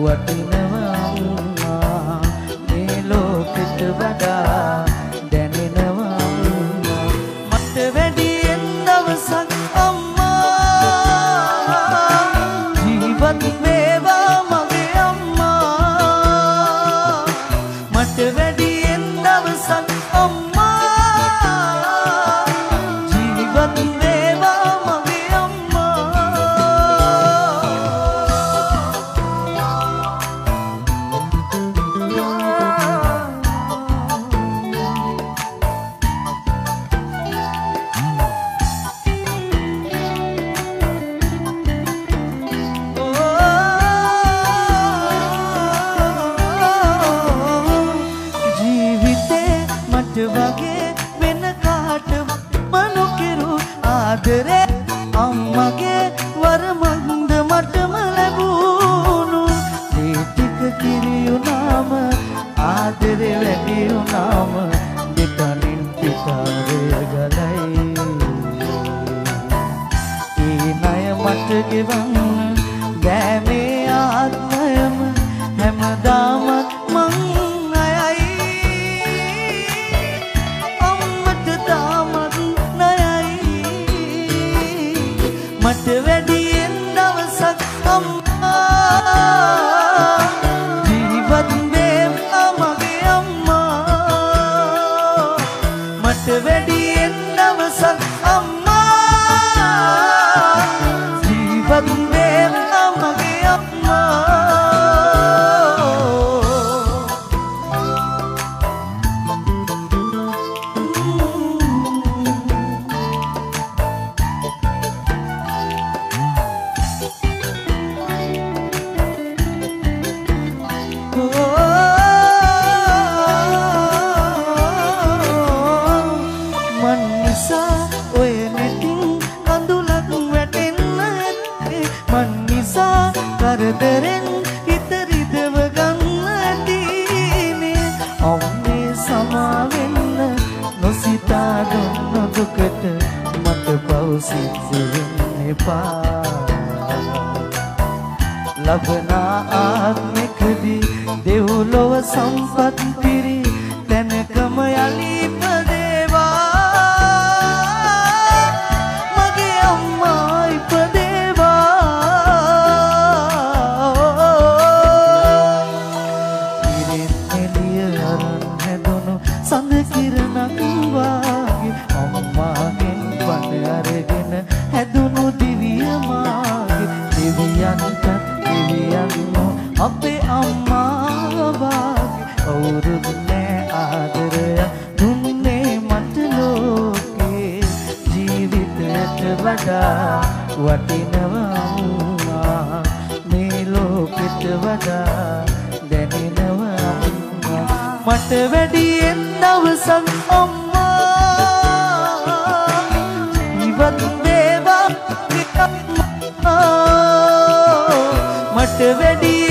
වටිනවා මේ ලෝකෙට වඩා දැනෙනවා මට වැඩියෙන් දවසක් අම්මා ජීවත් වේවා මගේ අම්මා මට වැඩියෙන් දවසක් අම්මා ජීවත් වේවා මගේ වගේ වෙන කාටවත් මනුකිරු ආදරේ අම්මගේ වරමන්ද මටම ලැබුණු ඒ ටික කිරියුනාම ආදරේ වැඩි වුණාම දෙතනින් පිටාවේ ගලයි ඒ ණය මට ගෙවන්න ගෑමේ ආත්මයම හැමදාම මං මට වැඩියෙන් දවසක් අම්මා ජීවත් වේවා මගේ අම්මා මට වැඩියෙන් දවසක් අම්මා ජීවත් වේවා මගේ අම්මා කරදරෙන් හිත රිදව ගන්න ඇතිනේ අම්මේ සමාවෙන්න නොසිතා දුන්න දුකට මට පව් සිද්ධ වෙන්න එපා ලබන ආත්මෙකදී දෙව්ලොව සම්පත් පිරි තැනකම යලි ඉපදේවා මගේ අම්මා ඉපදේවා සඳ කිරණක් වාගේ අම්මාගෙන් පණ අරගෙන හැදුණු දිවිය මාගේ දෙවියන්ට දෙවියන්ෝ අපේ අම්මා වාගේ කවුරුත් නෑ ආදරය දුන්නේ මට ලෝකේ ජීවිතයට වඩා වටිනවා මේ ලෝකෙට වඩා දැනෙනවා මට වැඩියෙන් දවසක් අම්මා ජීවත් වේවා මට වැඩියෙන්